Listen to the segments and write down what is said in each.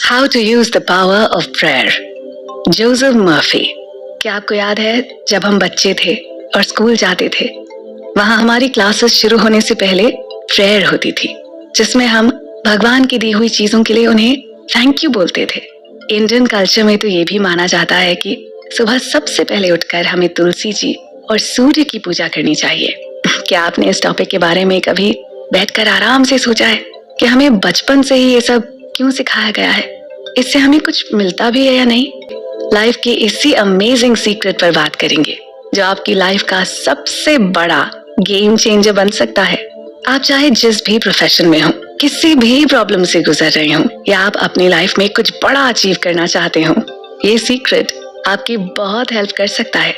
How to use the power of prayer, Joseph Murphy. क्या आपको याद है जब हम बच्चे थे और स्कूल जाते थे, वहां हमारी क्लासेस शुरू होने से पहले प्रेयर होती थी, जिसमें हम भगवान की दी हुई चीजों के लिए उन्हें थैंक यू बोलते थे। इंडियन कल्चर में तो ये भी माना जाता है कि सुबह सबसे पहले उठकर हमें तुलसी जी और सूर्य की पूजा करनी चाहिए। क्या आपने इस टॉपिक के बारे में कभी बैठकर आराम से सोचा है कि हमें बचपन से ही ये सब क्यों सिखाया गया है? इससे हमें कुछ मिलता भी है या नहीं? लाइफ के इसी अमेजिंग सीक्रेट पर बात करेंगे जो आपकी लाइफ का सबसे बड़ा गेम चेंजर बन सकता है। आप चाहे जिस भी प्रोफेशन में हो, किसी भी प्रॉब्लम से गुजर रहे हो, या आप अपनी लाइफ में कुछ बड़ा अचीव करना चाहते हो, ये सीक्रेट आपकी बहुत हेल्प कर सकता है।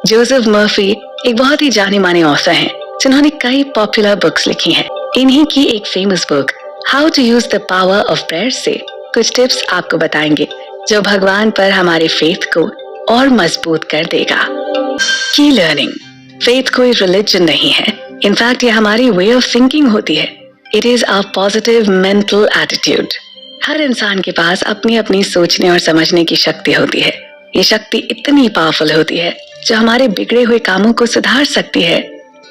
जोसेफ मर्फी एक बहुत ही जाने माने ऑथर हैं जिन्होंने कई पॉपुलर बुक्स लिखी हैं। इन्हीं की एक famous book how to use the power of prayer से कुछ टिप्स आपको बताएंगे जो भगवान पर हमारे फेथ को और मजबूत कर देगा। की लर्निंग, फेथ कोई रिलीजन नहीं है, इनफैक्ट ये हमारी वे ऑफ थिंकिंग होती है। It is a positive mental attitude. हर इंसान के पास अपनी अपनी सोचने और समझने की शक्ति होती है। ये शक्ति इतनी पावरफुल होती है जो हमारे बिगड़े हुए कामों को सुधार सकती है,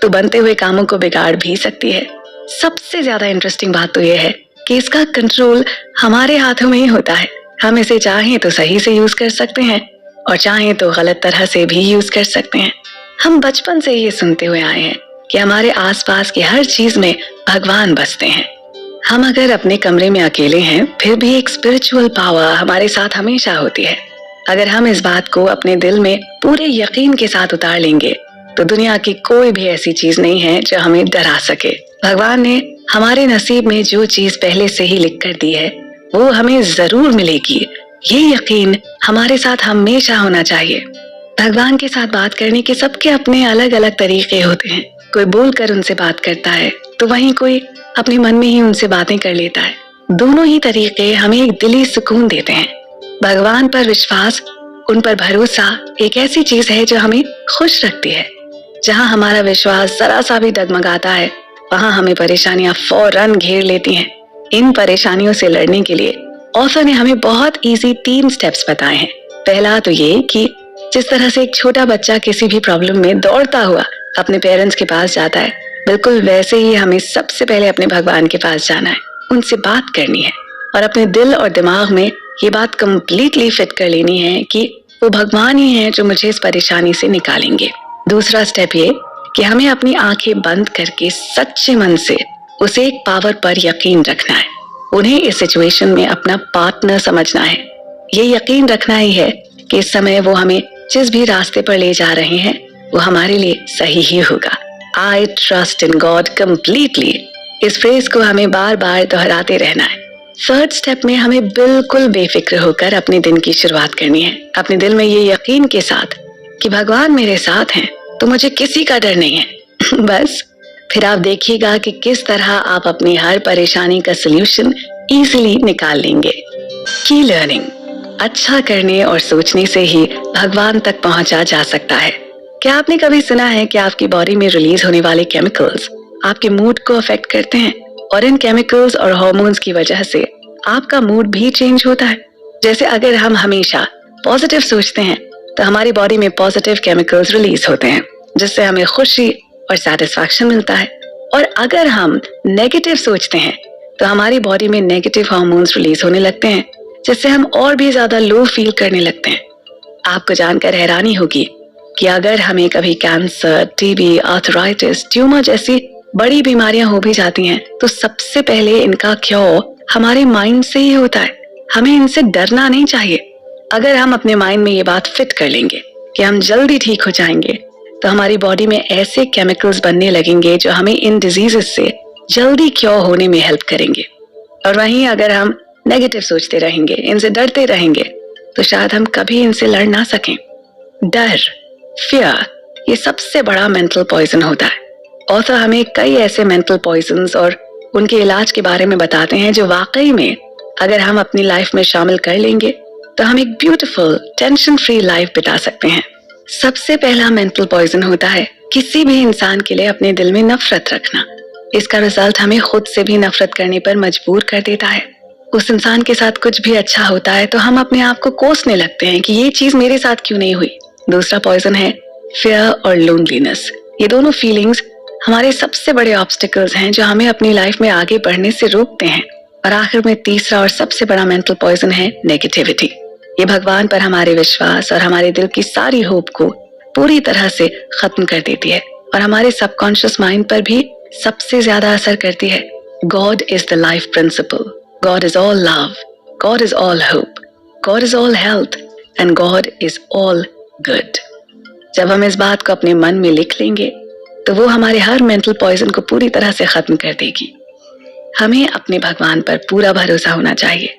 तो बनते हुए कामों को बिगाड़ भी सकती है। सबसे ज्यादा इंटरेस्टिंग बात तो ये है कि इसका कंट्रोल हमारे हाथों में ही होता है। हम इसे चाहें तो सही से यूज कर सकते हैं और चाहें तो गलत तरह से भी यूज कर सकते हैं। हम बचपन से ये सुनते हुए आए हैं कि हमारे आसपास की हर चीज में भगवान बसते हैं। हम अगर अपने कमरे में अकेले हैं, फिर भी एक स्पिरिचुअल पावर हमारे साथ हमेशा होती है। अगर हम इस बात को अपने दिल में पूरे यकीन के साथ उतार लेंगे तो दुनिया की कोई भी ऐसी चीज नहीं है जो हमें डरा सके। भगवान ने हमारे नसीब में जो चीज पहले से ही लिख कर दी है वो हमें जरूर मिलेगी। ये यकीन हमारे साथ हमेशा होना चाहिए। भगवान के साथ बात करने के सबके अपने अलग अलग तरीके होते हैं। कोई बोलकर उनसे बात करता है तो वहीं कोई अपने मन में ही उनसे बातें कर लेता है। दोनों ही तरीके हमें एक दिली सुकून देते हैं। भगवान पर विश्वास, उन पर भरोसा एक ऐसी चीज है जो हमें खुश रखती है। जहाँ हमारा विश्वास जरा सा भी डगमगाता है, वहाँ हमें परेशानियां फौरन घेर लेती हैं। इन परेशानियों से लड़ने के लिए ऑथर ने हमें बहुत इजी 3 स्टेप्स बताए हैं। पहला तो ये कि जिस तरह से एक छोटा बच्चा किसी भी प्रॉब्लम में दौड़ता हुआ अपने पेरेंट्स के पास जाता है, बिल्कुल वैसे ही हमें सबसे पहले अपने भगवान के पास जाना है, उनसे बात करनी है और अपने दिल और दिमाग में ये बात कंप्लीटली फिट कर लेनी है कि वो भगवान ही है जो मुझे इस परेशानी से निकालेंगे। दूसरा स्टेप ये कि हमें अपनी आंखें बंद करके सच्चे मन से उसे एक पावर पर यकीन रखना है। उन्हें इस सिचुएशन में अपना पार्टनर समझना है। ये यकीन रखना ही है कि इस समय वो हमें जिस भी रास्ते पर ले जा रहे हैं वो हमारे लिए सही ही होगा। I trust in God completely, इस फ्रेज को हमें बार बार दोहराते रहना है। थर्ड स्टेप में हमें बिल्कुल बेफिक्र होकर अपने दिन की शुरुआत करनी है, अपने दिल में ये यकीन के साथ कि भगवान मेरे साथ हैं तो मुझे किसी का डर नहीं है। बस फिर आप देखिएगा कि किस तरह आप अपनी हर परेशानी का सलूशन इजीली निकाल लेंगे। की लर्निंग, अच्छा करने और सोचने से ही भगवान तक पहुंचा जा सकता है। क्या आपने कभी सुना है कि आपकी बॉडी में रिलीज होने वाले केमिकल्स आपके मूड को अफेक्ट करते हैं और इन केमिकल्स और हार्मोन्स की वजह से आपका मूड भी चेंज होता है? जैसे अगर हम हमेशा पॉजिटिव सोचते हैं तो हमारी बॉडी में पॉजिटिव केमिकल्स रिलीज होते हैं जिससे हमें खुशी और सेटिस्फैक्शन मिलता है, और अगर हम नेगेटिव सोचते हैं तो हमारी बॉडी में नेगेटिव हार्मोन्स रिलीज होने लगते हैं जिससे हम और भी ज्यादा लो फील करने लगते हैं। आपको जानकर हैरानी होगी कि अगर हमें कभी कैंसर, टीबी, आर्थराइटिस, ट्यूमर जैसी बड़ी बीमारियां हो भी जाती हैं तो सबसे पहले इनका क्योर हमारे माइंड से ही होता है। हमें इनसे डरना नहीं चाहिए। अगर हम अपने माइंड में ये बात फिट कर लेंगे कि हम जल्दी ठीक हो जाएंगे तो हमारी बॉडी में ऐसे केमिकल्स बनने लगेंगे जो हमें इन डिजीजेस से जल्दी क्योर होने में हेल्प करेंगे। और वहीं अगर हम नेगेटिव सोचते रहेंगे, इनसे डरते रहेंगे, तो शायद हम कभी इनसे लड़ ना सकें। डर, फियर, ये सबसे बड़ा मेंटल पॉइजन होता है। ऑथर हमें कई ऐसे मेंटल पॉइजन्स और उनके इलाज के बारे में बताते हैं जो वाकई में अगर हम अपनी लाइफ में शामिल कर लेंगे तो हम एक ब्यूटीफुल टेंशन फ्री लाइफ बिता सकते हैं। सबसे पहला मेंटल पॉइजन होता है किसी भी इंसान के लिए अपने दिल में नफरत रखना। इसका रिजल्ट हमें खुद से भी नफरत करने पर मजबूर कर देता है। उस इंसान के साथ कुछ भी अच्छा होता है तो हम अपने आप को कोसने लगते हैं कि ये चीज मेरे साथ क्यों नहीं हुई। दूसरा पॉइजन है फियर और लोनलीनेस। ये दोनों फीलिंग्स हमारे सबसे बड़े ऑब्स्टिकल्स हैं जो हमें अपनी लाइफ में आगे बढ़ने से रोकते हैं। और आखिर में तीसरा और सबसे बड़ा मेंटल पॉइजन है नेगेटिविटी। ये भगवान पर हमारे विश्वास और हमारे दिल की सारी होप को पूरी तरह से खत्म कर देती है और हमारे सबकॉन्शियस माइंड पर भी सबसे ज्यादा असर करती है। God is the life principal, God is all love, God is all hope, God is all health and God is all good. जब हम इस बात को अपने मन में लिख लेंगे तो वो हमारे हर मेंटल पॉइजन को पूरी तरह से खत्म कर देगी। हमें अपने भगवान पर पूरा भरोसा होना चाहिए।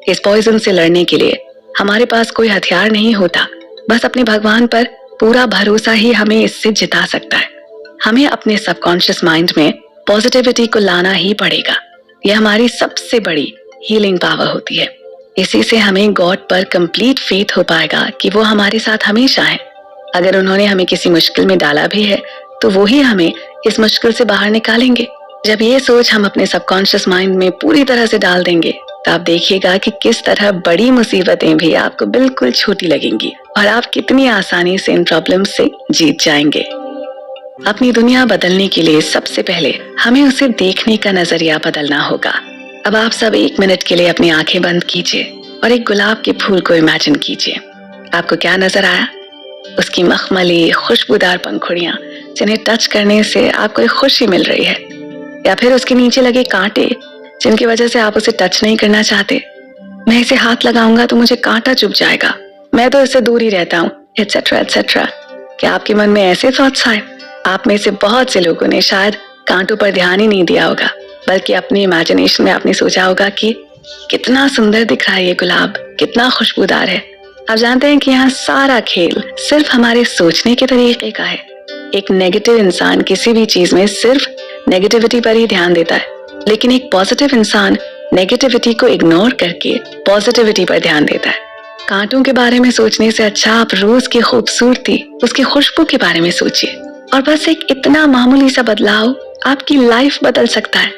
इस पॉइजन से लड़ने के लिए हमारे पास कोई हथियार नहीं होता, बस अपने भगवान पर पूरा भरोसा ही हमें इससे जिता सकता है। हमें अपने सबकॉन्शियस माइंड में पॉजिटिविटी को लाना ही पड़ेगा। यह हमारी सबसे बड़ी हीलिंग पावर होती है। इसी से हमें गॉड पर कंप्लीट फेथ हो पाएगा कि वो हमारे साथ हमेशा है। अगर उन्होंने हमें किसी मुश्किल में डाला भी है तो वो ही हमें इस मुश्किल से बाहर निकालेंगे। जब ये सोच हम अपने सबकॉन्शियस माइंड में पूरी तरह से डाल देंगे तो आप देखिएगा कि किस तरह बड़ी मुसीबतें भी आपको बिल्कुल छोटी लगेंगी और आप कितनी आसानी से इन प्रॉब्लम्स से जीत जाएंगे। अपनी दुनिया बदलने के लिए सबसे पहले हमें उसे देखने का नजरिया बदलना होगा। अब आप सब 1 मिनट के लिए अपनी आंखें बंद कीजिए और एक गुलाब के फूल को इमेजिन कीजिए। आपको क्या नजर आया? उसकी मखमली खुशबूदार पंखुड़ियां जिन्हें टच करने से आपको एक खुशी मिल रही है, या फिर उसके नीचे लगे कांटे जिनकी वजह से आप उसे टच नहीं करना चाहते। मैं इसे हाथ लगाऊंगा तो मुझे कांटा चुभ जाएगा, मैं तो इससे दूर ही रहता हूँ, एटसेट्रा एटसेट्रा। क्या आपके मन में ऐसे थॉट्स आए? आप में से बहुत से लोगों ने शायद कांटों पर ध्यान ही नहीं दिया होगा, बल्कि अपनी इमेजिनेशन में आपने सोचा होगा कि कितना सुंदर दिख रहा है ये गुलाब, कितना खुशबूदार है। आप जानते हैं कि यहाँ सारा खेल सिर्फ हमारे सोचने के तरीके का है। एक नेगेटिव इंसान किसी भी चीज में सिर्फ नेगेटिविटी पर ही ध्यान देता है, लेकिन एक पॉजिटिव इंसान नेगेटिविटी को इग्नोर करके पॉजिटिविटी पर ध्यान देता है। कांटों के बारे में सोचने से अच्छा आप रोज की खूबसूरती, उसकी खुशबू के बारे में सोचिए और बस एक इतना मामूली सा बदलाव आपकी लाइफ बदल सकता है।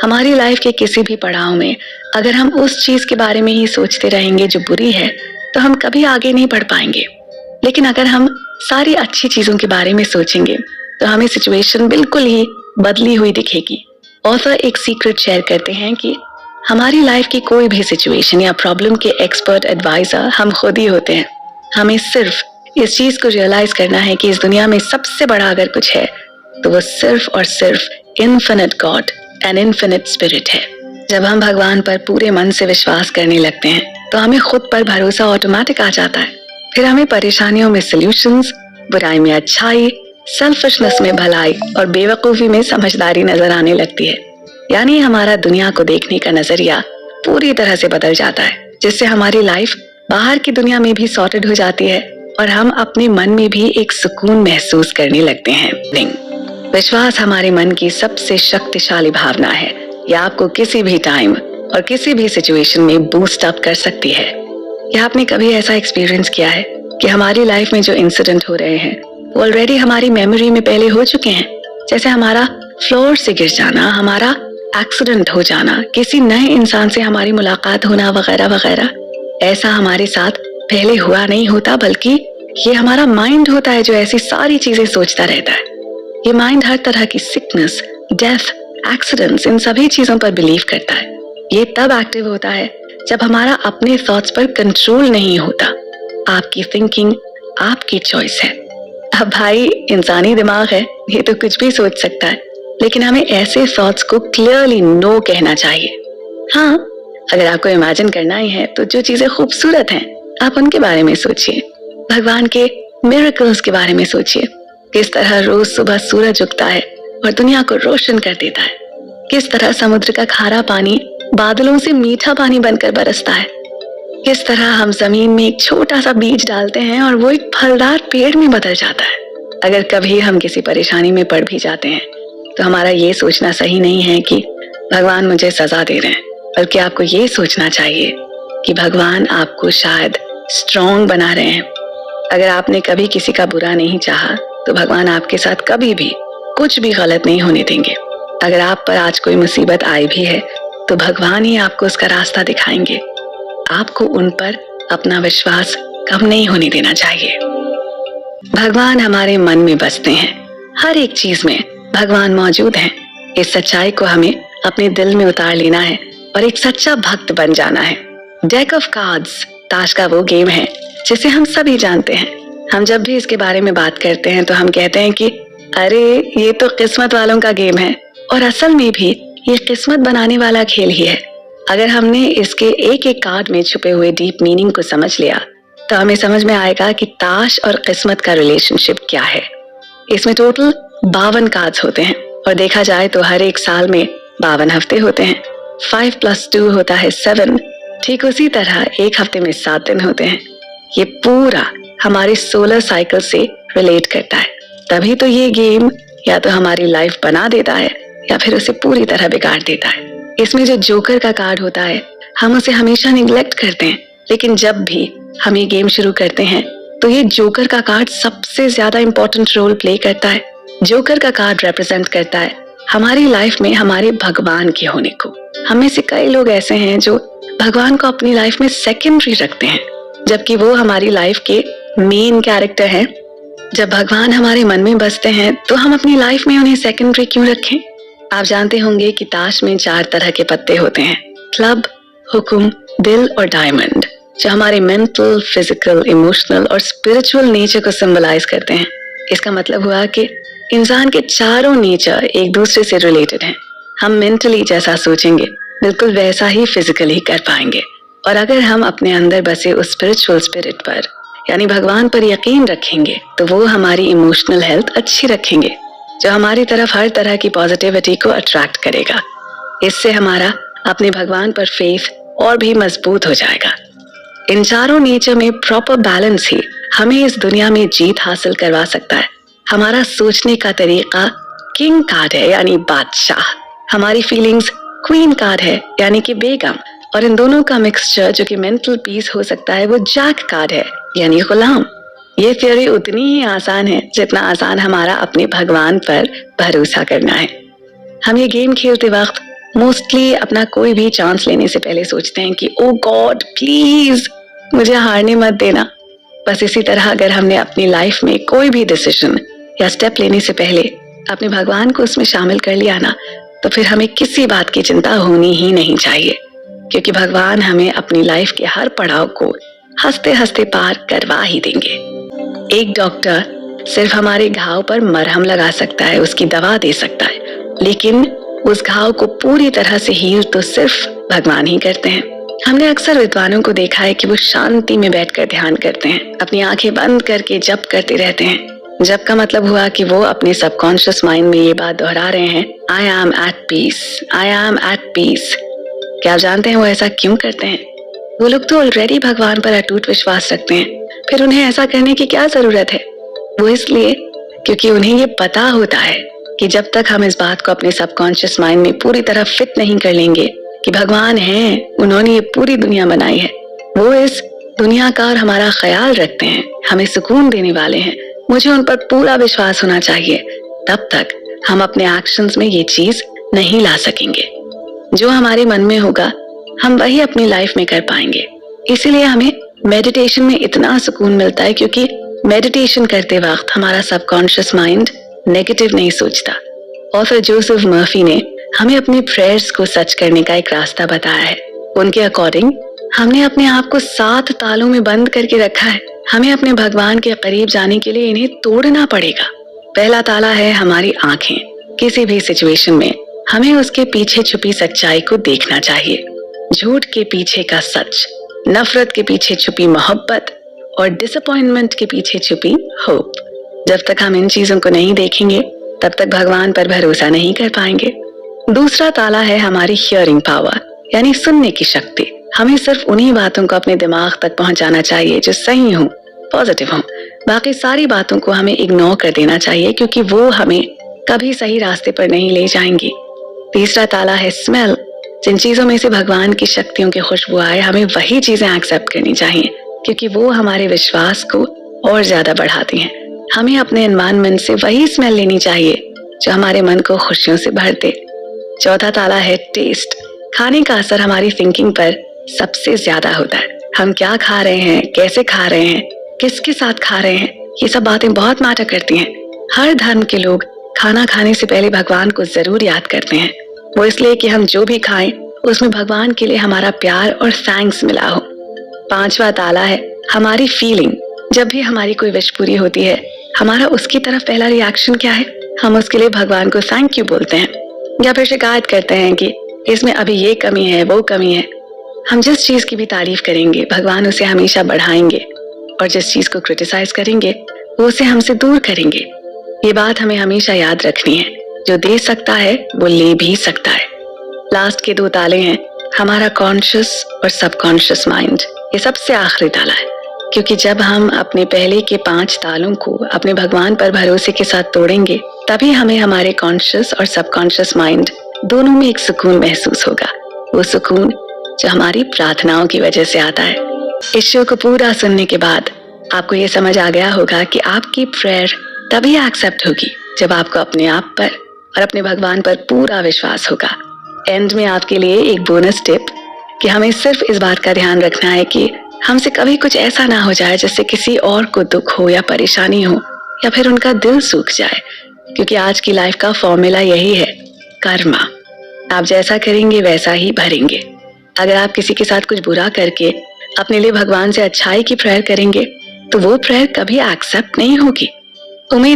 हमारी लाइफ के किसी भी पड़ाव में अगर हम उस चीज के बारे में ही सोचते रहेंगे जो बुरी है तो हम कभी आगे नहीं बढ़ पाएंगे। लेकिन अगर हम सारी अच्छी चीजों के बारे में सोचेंगे तो हमें सिचुएशन बिल्कुल ही बदली हुई दिखेगी। ऑथर एक सीक्रेट शेयर करते हैं कि हमारी लाइफ की कोई भी सिचुएशन या प्रॉब्लम के एक्सपर्ट एडवाइजर हम खुद ही होते हैं। हमें सिर्फ इस चीज को रियलाइज करना है कि इस दुनिया में सबसे बड़ा अगर कुछ है तो वो सिर्फ और सिर्फ infinite God and infinite spirit है। जब हम भगवान पर पूरे मन से विश्वास करने लगते हैं तो हमें खुद पर भरोसा ऑटोमेटिक आ जाता है। फिर हमें परेशानियों में सॉल्यूशंस, बुराई में अच्छाई, सेल्फिशनेस में भलाई और बेवकूफी में समझदारी नजर आने लगती है। यानी हमारा दुनिया को देखने का नजरिया पूरी तरह से बदल जाता है, जिससे हमारी लाइफ बाहर की दुनिया में भी सॉर्टेड हो जाती है और हम अपने मन में भी एक सुकून महसूस करने लगते हैं। विश्वास हमारे मन की सबसे शक्तिशाली भावना है। यह आपको किसी भी टाइम और किसी भी सिचुएशन में बूस्ट अप कर सकती है। क्या आपने कभी ऐसा एक्सपीरियंस किया है कि हमारी लाइफ में जो इंसिडेंट हो रहे हैं वो ऑलरेडी हमारी मेमोरी में पहले हो चुके हैं? जैसे हमारा फ्लोर से गिर जाना, हमारा एक्सीडेंट हो जाना, किसी नए इंसान से हमारी मुलाकात होना वगैरह वगैरह। ऐसा हमारे साथ पहले हुआ नहीं होता, बल्कि ये हमारा माइंड होता है जो ऐसी सारी चीजें सोचता रहता है। ये माइंड हर तरह की सिकनेस, डेथ, एक्सीडेंट्स, इन सभी चीजों पर बिलीव करता है। ये तब एक्टिव होता है जब हमारा अपने थॉट्स पर कंट्रोल नहीं होता। आपकी थिंकिंग आपकी चॉइस है। अब भाई इंसानी दिमाग है, ये तो कुछ भी सोच सकता है, लेकिन हमें ऐसे थॉट्स को क्लियरली नो कहना चाहिए। हाँ, अगर आपको इमेजिन करना ही है तो जो चीजें खूबसूरत हैं आप उनके बारे में सोचिए। भगवान के मिरेकल्स के बारे में सोचिए। किस तरह रोज सुबह सूरज उगता है और दुनिया को रोशन कर देता है। किस तरह समुद्र का खारा पानी बादलों से मीठा पानी बनकर बरसता है। किस तरह हम जमीन में एक छोटा सा बीज डालते हैं और वो एक फलदार पेड़ में बदल जाता है। अगर कभी हम किसी परेशानी में पड़ भी जाते हैं तो हमारा ये सोचना सही नहीं है कि भगवान मुझे सजा दे रहे हैं, बल्कि आपको ये सोचना चाहिए कि भगवान आपको शायद स्ट्रॉन्ग बना रहे हैं। अगर आपने कभी किसी का बुरा नहीं चाहा तो भगवान आपके साथ कभी भी कुछ भी गलत नहीं होने देंगे। अगर आप पर आज कोई मुसीबत आई भी है तो भगवान ही आपको उसका रास्ता दिखाएंगे। आपको उन पर अपना विश्वास कम नहीं होने देना चाहिए। भगवान हमारे मन में बसते हैं, हर एक चीज में भगवान मौजूद हैं। इस सच्चाई को हमें अपने दिल में उतार लेना है और एक सच्चा भक्त बन जाना है। डेक ऑफ कार्ड्स ताश का वो गेम है जिसे हम सभी जानते हैं। हम जब भी इसके बारे में बात करते हैं तो हम कहते हैं कि अरे ये तो किस्मत वालों का गेम है, और असल में भी ये किस्मत बनाने वाला खेल ही है। अगर हमने इसके एक एक कार्ड में छुपे हुए डीप मीनिंग को समझ लिया तो हमें समझ में आएगा कि ताश और किस्मत का रिलेशनशिप क्या है। इसमें टोटल 52 कार्ड्स होते हैं और देखा जाए तो हर एक साल में 52 हफ्ते होते हैं। 5 + 2 होता है 7। ठीक उसी तरह एक हफ्ते में 7 दिन होते हैं। ये पूरा हमारे सोलर साइकिल से रिलेट करता है। तभी तो ये गेम या तो हमारी लाइफ बना देता है या फिर उसे पूरी तरह बिगाड़ देता है। इसमें जो जोकर का कार्ड होता है हम उसे हमेशा निग्लेक्ट करते हैं, लेकिन जब भी हम ये गेम शुरू करते हैं तो ये जोकर का कार्ड सबसे ज्यादा इंपॉर्टेंट रोल प्ले करता है। जोकर का कार्ड रिप्रेजेंट करता है हमारी लाइफ में हमारे भगवान के होने को। हम में से कई लोग ऐसे हैं जो भगवान को अपनी लाइफ में सेकेंडरी रखते हैं, जबकि वो हमारी लाइफ के मेन कैरेक्टर हैं। जब भगवान हमारे मन में बसते हैं तो हम अपनी लाइफ में उन्हें सेकेंडरी क्यों रखें? आप जानते होंगे कि ताश में 4 तरह के पत्ते होते हैं, क्लब, हुक्म, दिल और डायमंड, जो हमारे मेंटल, फिजिकल, इमोशनल और स्पिरिचुअल नेचर को सिंबलाइज करते हैं। इसका मतलब हुआ कि इंसान के चारों नेचर एक दूसरे से रिलेटेड हैं। हम मेंटली जैसा सोचेंगे बिल्कुल वैसा ही फिजिकली कर पाएंगे, और अगर हम अपने अंदर बसे उस स्पिरिचुअल स्पिरिट पर यानी भगवान पर यकीन रखेंगे तो वो हमारी इमोशनल हेल्थ अच्छी रखेंगे, जो हमारी तरफ हर तरह की पॉजिटिविटी को अट्रैक्ट करेगा। इससे हमारा अपने भगवान पर फेथ और भी मजबूत हो जाएगा। इन चारों नेचर में प्रॉपर बैलेंस ही हमें इस दुनिया में जीत हासिल करवा सकता है। हमारा सोचने का तरीका किंग कार्ड है यानी बादशाह, हमारी फीलिंग्स क्वीन कार्ड है यानी कि बेगम, और इन दोनों का मिक्सचर जो कि मेंटल पीस हो सकता है वो जैक कार्ड है यानी गुलाम। ये थ्योरी उतनी ही आसान है जितना आसान हमारा अपने भगवान पर भरोसा करना है। हम ये गेम खेलते वक्त मोस्टली अपना कोई भी चांस लेने से पहले सोचते हैं कि ओ गॉड प्लीज मुझे हारने मत देना। बस इसी तरह अगर हमने अपनी लाइफ में कोई भी डिसीजन या स्टेप लेने से पहले अपने भगवान को उसमें शामिल कर लिया ना, तो फिर हमें किसी बात की चिंता होनी ही नहीं चाहिए, क्योंकि भगवान हमें अपनी लाइफ के हर पड़ाव को हंसते हंसते पार करवा ही देंगे। एक डॉक्टर सिर्फ हमारे घाव पर मरहम लगा सकता है, उसकी दवा दे सकता है, लेकिन उस घाव को पूरी तरह से हील तो सिर्फ भगवान ही करते हैं। हमने अक्सर विद्वानों को देखा है कि वो शांति में बैठकर ध्यान करते हैं, अपनी आंखें बंद करके जप करते रहते हैं। जप का मतलब हुआ कि वो अपने सबकॉन्शियस माइंड में ये बात दोहरा रहे हैं, I am at peace, I am at peace. क्या आप जानते हैं वो ऐसा क्यों करते हैं? वो लोग तो ऑलरेडी भगवान पर अटूट विश्वास रखते हैं, फिर उन्हें ऐसा करने की क्या जरूरत है? वो इसलिए क्योंकि उन्हें ये पता होता है कि जब तक हम इस बात को अपने सबकॉन्शियस माइंड में पूरी तरह फिट नहीं कर लेंगे कि भगवान हैं, उन्होंने ये पूरी दुनिया बनाई है, वो इस दुनिया का और हमारा ख्याल रखते हैं, हमें सुकून देने वाले हैं, मुझे उन पर पूरा विश्वास होना चाहिए, तब तक हम अपने एक्शंस में ये चीज नहीं ला सकेंगे। जो हमारे मन में होगा हम वही अपनी लाइफ में कर पाएंगे। इसीलिए हमें मेडिटेशन में इतना सुकून मिलता है, क्योंकि मेडिटेशन करते वक्त हमारा सबकॉन्शियस माइंड नेगेटिव नहीं सोचता। ऑथर जोसेफ मर्फी ने हमें अपने प्रेयर्स को सच करने का एक रास्ता बताया है। उनके अकॉर्डिंग हमने अपने आप को 7 तालों में बंद करके रखा है। हमें अपने भगवान के करीब जाने के लिए इन्हें तोड़ना पड़ेगा। पहला ताला है हमारी आंखें। किसी भी सिचुएशन में हमें उसके पीछे छुपी सच्चाई को देखना चाहिए। झूठ के पीछे का सच, नफरत के पीछे छुपी मोहब्बत और डिसअपॉइंटमेंट के पीछे छुपी होप। जब तक हम इन चीजों को नहीं देखेंगे तब तक भगवान पर भरोसा नहीं कर पाएंगे। दूसरा ताला है हमारी हियरिंग पावर यानी सुनने की शक्ति। हमें सिर्फ उन्हीं बातों को अपने दिमाग तक पहुंचाना चाहिए जो सही हो, पॉजिटिव हो। बाकी सारी बातों को हमें इग्नोर कर देना चाहिए, क्योंकि वो हमें कभी सही रास्ते पर नहीं ले जाएंगी। तीसरा ताला है स्मेल। जिन चीजों में से भगवान की शक्तियों की खुशबू आए हमें वही चीजें एक्सेप्ट करनी चाहिए, क्योंकि वो हमारे विश्वास को और ज्यादा बढ़ाती हैं। हमें अपने एनवायरनमेंट से वही स्मेल लेनी चाहिए जो हमारे मन को खुशियों से भर दे। चौथा ताला है टेस्ट। खाने का असर हमारी थिंकिंग पर सबसे ज्यादा होता है। हम क्या खा रहे हैं, कैसे खा रहे हैं, किसके साथ खा रहे हैं, ये सब बातें बहुत मैटर करती हैं। हर धर्म के लोग खाना खाने से पहले भगवान को जरूर याद करते हैं। वो इसलिए कि हम जो भी खाएं उसमें भगवान के लिए हमारा प्यार और थैंक्स मिला हो। पांचवा ताला है हमारी फीलिंग। जब भी हमारी कोई विश पूरी होती है, हमारा उसकी तरफ पहला रिएक्शन क्या है? हम उसके लिए भगवान को थैंक यू बोलते हैं या फिर शिकायत करते हैं कि इसमें अभी ये कमी है, वो कमी है। हम जिस चीज की भी तारीफ करेंगे, भगवान उसे हमेशा बढ़ाएंगे, और जिस चीज को क्रिटिसाइज करेंगे, वो उसे हमसे दूर करेंगे। ये बात हमें हमेशा याद रखनी है। जो दे सकता है वो ले भी सकता है। लास्ट के दो ताले हैं हमारा कॉन्शियस और सबकॉन्शियस माइंड। ये सबसे आखिरी ताला है, क्योंकि जब हम अपने पहले के 5 तालों को अपने भगवान पर भरोसे के साथ तोड़ेंगे, तभी हमें हमारे कॉन्शियस और सबकॉन्शियस माइंड दोनों में एक सुकून महसूस होगा। वो सुकून जो हमारी प्रार्थनाओं की वजह से आता है। इस शो को पूरा सुनने के बाद आपको ये समझ आ गया होगा कि आपकी प्रेयर तभी एक्सेप्ट होगी जब आपको अपने आप पर और अपने भगवान पर पूरा विश्वास होगा। एंड में आपके लिए एक बोनस टिप कि हमें सिर्फ इस बात का ध्यान रखना है कि हमसे कभी कुछ ऐसा ना हो जाए जिससे किसी और को दुख हो या परेशानी हो या फिर उनका दिल सूख जाए, क्योंकि आज की लाइफ का फॉर्मूला यही है, कर्मा। आप जैसा करेंगे वैसा ही भरेंगे। अगर आप किसी के साथ कुछ बुरा करके अपने लिए भगवान से अच्छाई की प्रेयर करेंगे तो वो प्रेयर कभी एक्सेप्ट नहीं होगी। उम्मीद